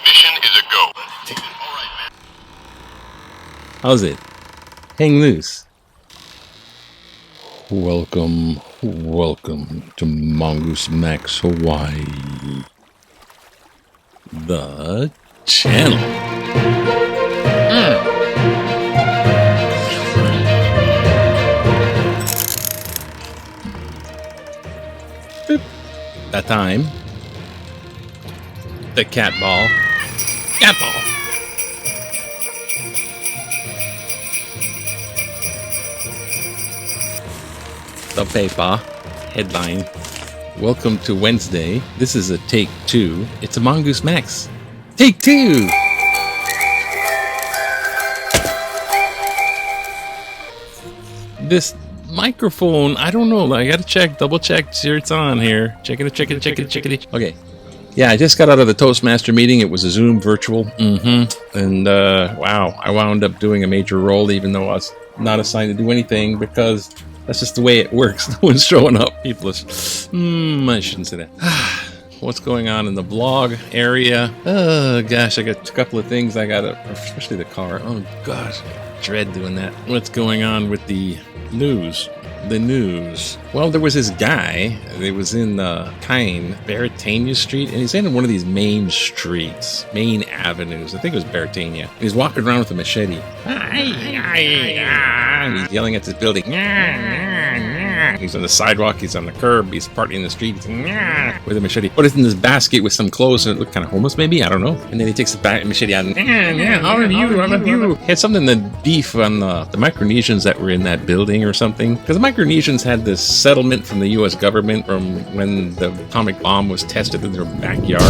Mission is a go. How's it? Hang loose. Welcome to Mongoose Max Hawaii, the channel. Boop. That time. The cat ball. Cat ball. The paper. Headline. Welcome to Wednesday. This is a take 2. It's a Mongoose Max. Take 2! This microphone, I don't know. I gotta check, double check, sure it's on here. Check it. Okay. Yeah, I just got out of the Toastmaster meeting. It was a Zoom virtual. And wow, I wound up doing a major role even though I was not assigned to do anything because that's just the way it works. No one's showing up. People are... I shouldn't say that. What's going on in the blog area? Oh, gosh, I got a couple of things I got to... Especially the car. Oh, gosh. Dread doing that. What's going on with the news? The news. Well, there was this guy. It was in Baratania Street, and he's in one of these main streets, main avenues. I think it was Baratania. And he's walking around with a machete. And he's yelling at this building. He's on the sidewalk. He's on the curb. He's parked in the street with a machete. Put it in this basket with some clothes, and it looked kind of homeless, maybe. I don't know. And then he takes the machete out and all of you. He had something to beef on the Micronesians that were in that building or something. Because the Micronesians had this settlement from the U.S. government from when the atomic bomb was tested in their backyard.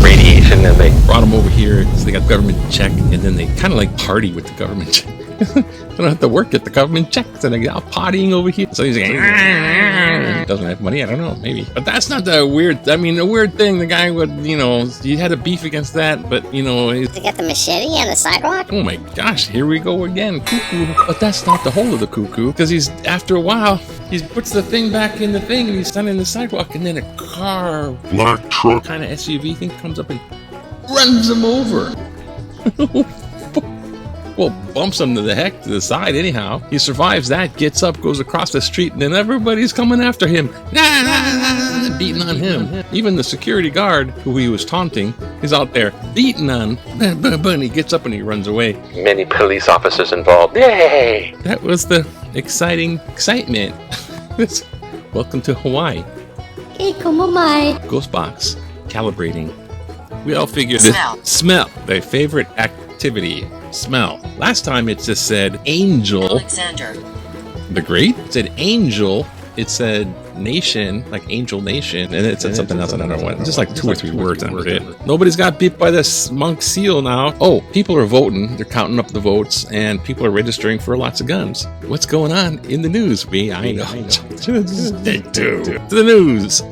Radiation, and they brought them over here. So they got government check, and then they kind of like party with the government check. They don't have to work at the government checks, and they get out partying over here. So he's like, doesn't have money. I don't know, maybe. But that's not the weird. I mean, the weird thing. The guy would, you had a beef against that, but They got the machete on the sidewalk. Oh my gosh, here we go again, cuckoo. But that's not the whole of the cuckoo, because after a while, he puts the thing back in the thing, and he's standing in the sidewalk, and then a car, Black truck, kind of SUV thing comes up and runs him over. Well, bumps him to the side anyhow. He survives that, gets up, goes across the street, and then everybody's coming after him. Beating on him. Even the security guard, who he was taunting, is out there beating on. And he gets up and he runs away. Many police officers involved. Yay! That was the excitement. Welcome to Hawaii. Hey, como mai. Ghost box. Calibrating. We all figured this. Smell. Their favorite activity. Smell. Last time it just said angel. Alexander the Great. It said angel. It said nation, like angel nation, and it said something else. I don't know what. Just like 2 or 3 words under it. Nobody's got beat by this monk seal now. Oh, people are voting. They're counting up the votes, and people are registering for lots of guns. What's going on in the news? I know. Take 2 to the news.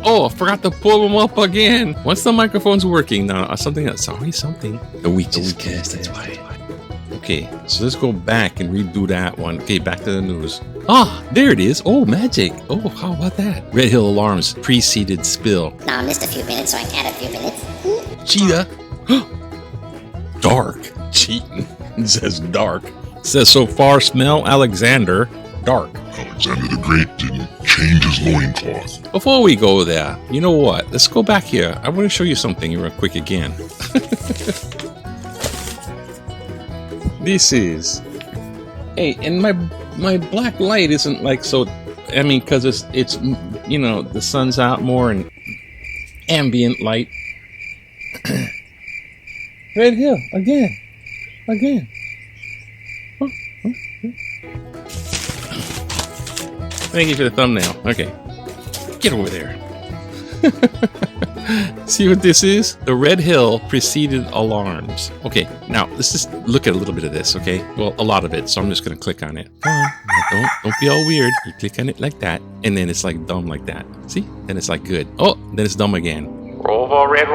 Oh, I forgot to pull them up again. Once the microphone's working now, something else. Sorry, something. The week is cast. That's why. Okay, so let's go back and redo that one. Okay, back to the news. Ah, there it is. Oh, magic. Oh, how about that? Red Hill Alarms preceded spill. No, I missed a few minutes, so I can add a few minutes. Cheetah. Dark. Cheating. It says dark. It says so far smell Alexander. Dark. Alexander the Great didn't change his loincloth. Before we go there, you know what? Let's go back here. I want to show you something real quick again. This is... Hey, and my black light isn't like so... I mean, because it's the sun's out more and ambient light. Red Hill, again. Thank you for the thumbnail. Okay. Get over there. See what this is? The Red Hill preceded alarms. Okay, now let's just look at a little bit of this, okay? Well, a lot of it, so I'm just going to click on it. Come on, don't be all weird. You click on it like that, and then it's like dumb like that. See? Then it's like good. Oh, then it's dumb again. Rover, Red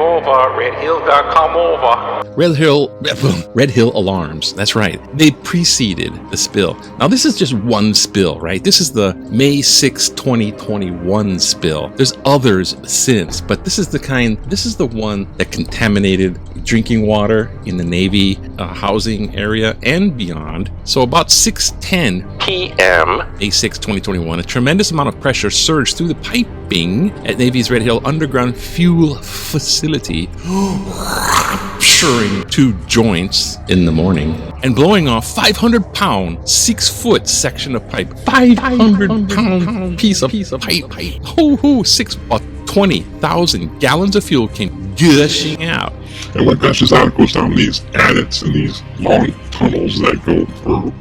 Hill got come over. Red Hill alarms. That's right. They preceded the spill. Now, this is just one spill, right? This is the May 6, 2021 spill. There's others since, but this is the one that contaminated drinking water in the Navy housing area and beyond. So about 6:10 PM. May 6, 2021, a tremendous amount of pressure surged through the piping at Navy's Red Hill underground fuel facility, rupturing 2 joints in the morning and blowing off 500-pound, 6-foot section of pipe. 500-pound piece of pipe. Oh, 20,000 gallons of fuel came gushing out. And what gushes out goes down these adits and these long tunnels that go for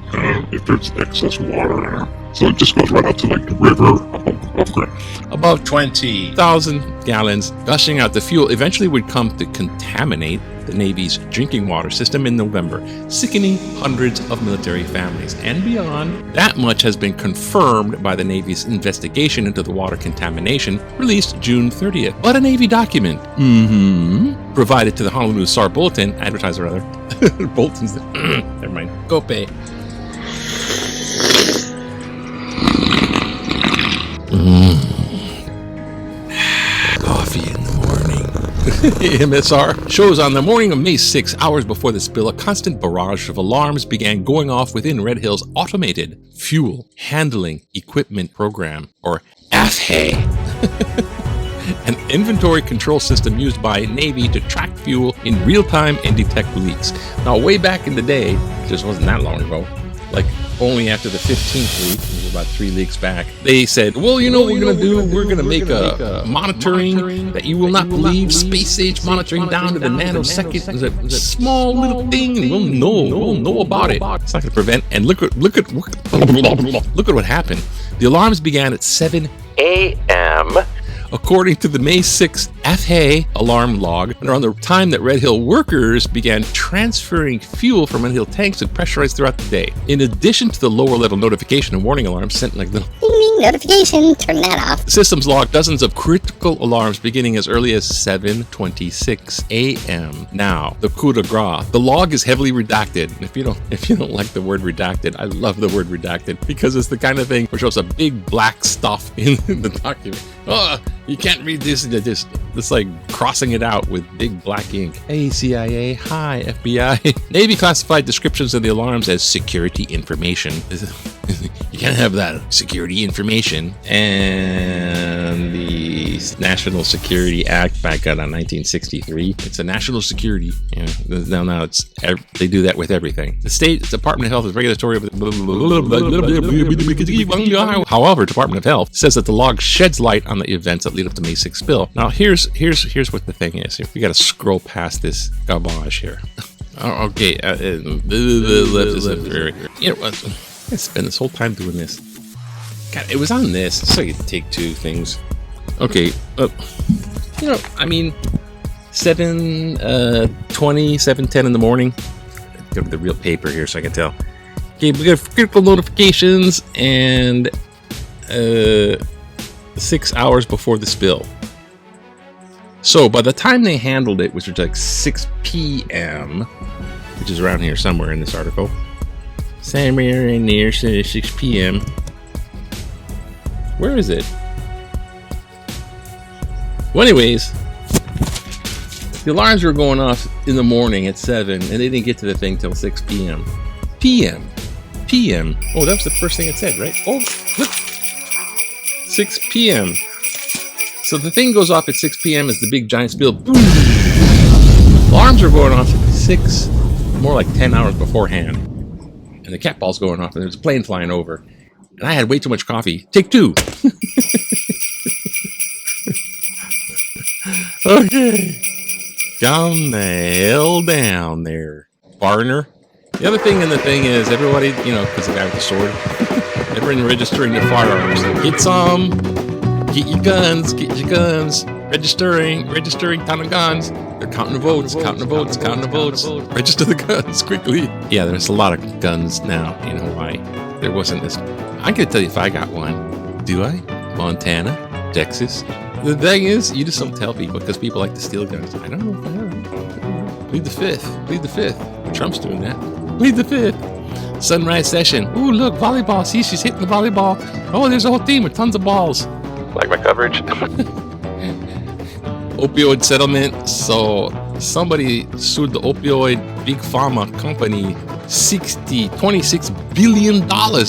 if there's excess water. So it just goes right out to like the river above ground. About 20,000 gallons gushing out. The fuel eventually would come to contaminate the Navy's drinking water system in November, sickening hundreds of military families and beyond. That much has been confirmed by the Navy's investigation into the water contamination, released June 30th. But a Navy document, provided to the Honolulu Star Bulletin, advertiser rather, bulletins, never mind, Kope. Coffee in the morning. MSR shows on the morning of May 6, hours before the spill, a constant barrage of alarms began going off within Red Hill's automated fuel handling equipment program, or AFHE. An inventory control system used by Navy to track fuel in real time and detect leaks. Now, way back in the day, it just wasn't that long ago, like only after the 15th leak, which was about 3 leaks back, they said, well, you know what we're going to do? We're going to make a monitoring that you will not believe, space-age monitoring down to the nanosecond. It's a small little thing, and we'll know about it. It's not going to prevent, and look at what happened. The alarms began at 7 AM. According to the May 6th AFHE alarm log, and around the time that Red Hill workers began transferring fuel from Red Hill tanks and pressurized throughout the day. In addition to the lower level notification and warning alarms sent like little Ding ding notification, turn that off. the systems logged dozens of critical alarms beginning as early as 7:26 a.m. Now, the coup de grace. The log is heavily redacted. And if you don't like the word redacted, I love the word redacted because it's the kind of thing where it shows a big black stuff in the document. Oh, you can't read this. It's like crossing it out with big black ink. Hey, CIA. Hi, FBI. Navy classified descriptions of the alarms as security information. You can't have that security information. And the National Security Act back out on 1963. It's a national security. Now they do that with everything. The State Department of Health is regulatory. However, Department of Health says that the log sheds light on the events that lead up to May 6th spill. Now, here's what the thing is. We got to scroll past this garbage here. Okay. I spent this whole time doing this. God, it was on this. So you take 2 things. Okay. 7:10 in the morning. Go to the real paper here so I can tell. Okay, we got critical notifications and 6 hours before the spill. So by the time they handled it, which was like 6 p.m., which is around here somewhere in this article, somewhere in there, 6 p.m. Where is it? Well, anyways, the alarms were going off in the morning at 7, and they didn't get to the thing till 6 p.m. PM. Oh, that was the first thing it said, right? Oh, look. 6 p.m. So the thing goes off at 6 p.m. as the big giant spill. Boom. Alarms are going off at 6, more like 10 hours beforehand. And the cat ball's going off, and there's a plane flying over. And I had way too much coffee. Take 2. Okay. Calm the hell down there, Barner. The other thing in the thing is everybody, because the guy with the sword, everyone registering their firearms. Get some. Get your guns. registering ton of guns. They're counting the votes. Register the guns quickly. Yeah, there's a lot of guns now in Hawaii. There wasn't this. I can tell you if I got one. Do I? Montana, Texas. The thing is, you just don't tell people because people like to steal guns. I don't know if I have. Plead the fifth. Trump's doing that. Plead the fifth. Sunrise session. Ooh, look, volleyball. See, she's hitting the volleyball. Oh, there's a whole team with tons of balls. Like my coverage. Opioid settlement. So somebody sued the opioid big pharma company $26 billion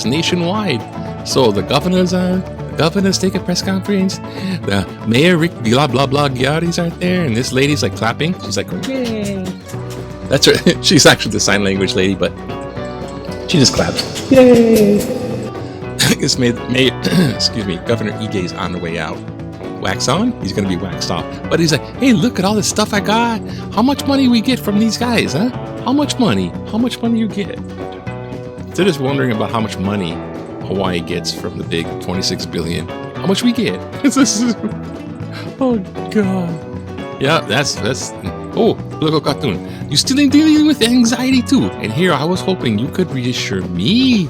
nationwide. So the governors take a press conference. The mayor Rick blah blah blah Giardi's out there, and this lady's like clapping. She's like, yay. That's her. She's actually the sign language lady, but she just claps. Yay! This excuse me, Governor Ige's on the way out. Wax on? He's gonna be waxed off. But he's like, hey, look at all this stuff I got. How much money we get from these guys, huh? How much money? How much money you get? They're just wondering about how much money Hawaii gets from the big 26 billion. How much we get? Oh God. Yeah, that's oh, look a cartoon. You still ain't dealing with anxiety too. And here I was hoping you could reassure me,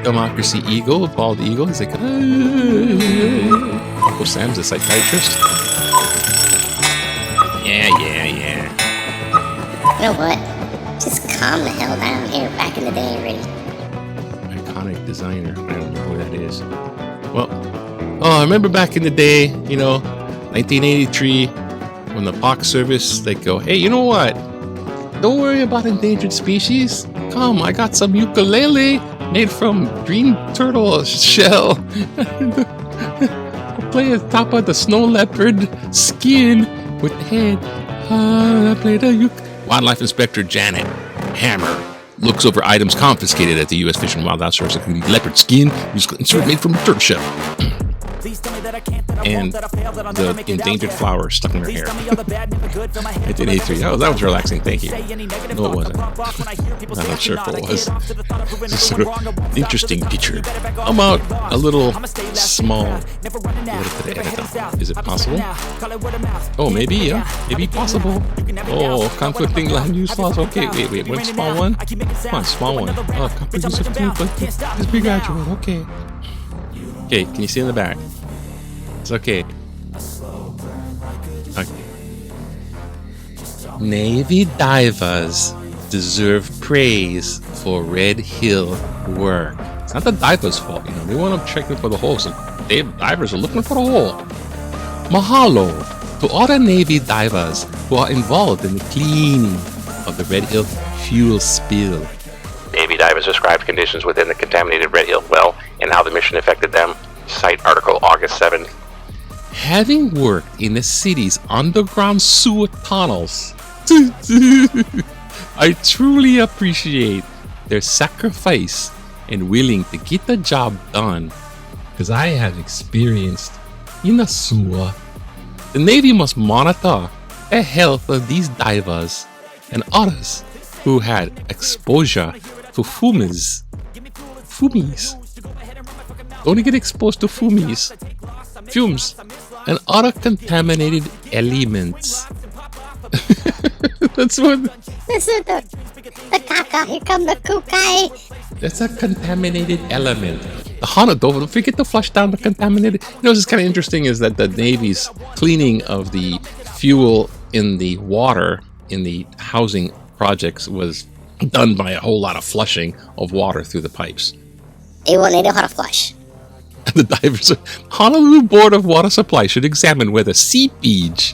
Democracy Eagle, Bald Eagle. He's like, Uncle Sam's a psychiatrist. Yeah. You know what? Just calm the hell down here. Back in the day already. Iconic designer. I don't know who that is. Well, I remember back in the day, 1983, when the Park Service, they go, hey, you know what? Don't worry about endangered species. Come, I got some ukulele made from green turtle shell. I'll play on top of the snow leopard skin with the head. I play the Wildlife Inspector Janet Hammer looks over items confiscated at the U.S. Fish and Wildlife Service, including leopard skin, made from turtle shell. And the endangered flower stuck in her hair. 1983. Oh, that was relaxing. Thank you. No, it wasn't. I'm not sure if it was. It's a sort of interesting picture. I'm out a little small. What did I edit on? Is it possible? Oh, maybe, yeah. Maybe possible. Oh, conflicting land use laws. Okay, wait. One small one? Come on, small one. Oh, comprehensive this big graduate. Okay. Okay, can you see in the back? It's okay. Navy divers deserve praise for Red Hill work. It's not the divers' fault, They want to check for the hole, so divers are looking for the hole. Mahalo to all the Navy divers who are involved in the cleaning of the Red Hill fuel spill. Navy divers described conditions within the contaminated Red Hill well and how the mission affected them. Cite article August 7th. Having worked in the city's underground sewer tunnels, I truly appreciate their sacrifice and willing to get the job done, because I have experienced in the sewer. The Navy must monitor the health of these divers and others who had exposure to fumes. Don't get exposed to fumes, and other contaminated elements. That's what. This is the caca. Here come the kukai. That's a contaminated element. The Honolulu, don't forget to flush down the contaminated. What's kind of interesting is that the Navy's cleaning of the fuel in the water in the housing projects was done by a whole lot of flushing of water through the pipes. They know how to flush. The divers, Honolulu Board of Water Supply should examine whether seepage,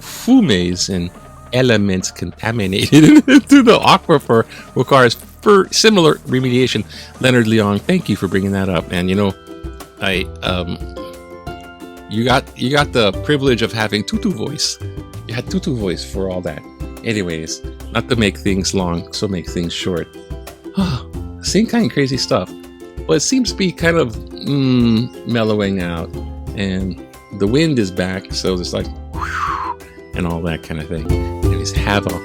fumes, and elements contaminated into the aquifer requires similar remediation. Leonard Leong, thank you for bringing that up. And you got the privilege of having tutu voice. You had tutu voice for all that. Anyways, not to make things long, so make things short. Same kind of crazy stuff. But it seems to be kind of mellowing out, and the wind is back, so it's like whew, and all that kind of thing. Anyways, have a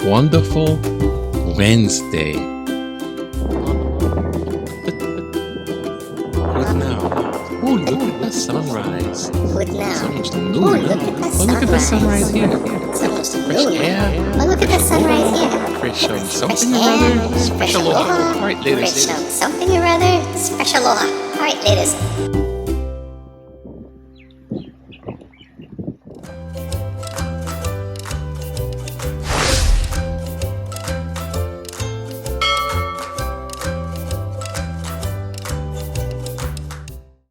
wonderful Wednesday. Good now. Oh, look at the sunrise. Good now. So much Oh, moon. look at the Oh, look at the sunrise here. So much Fresh moon. air. Oh, look at the sunrise here. Fresh Fresh something or air, other. fresh Special aloha. aloha, All right, fresh ladies. something or other, special aloha. All right, ladies.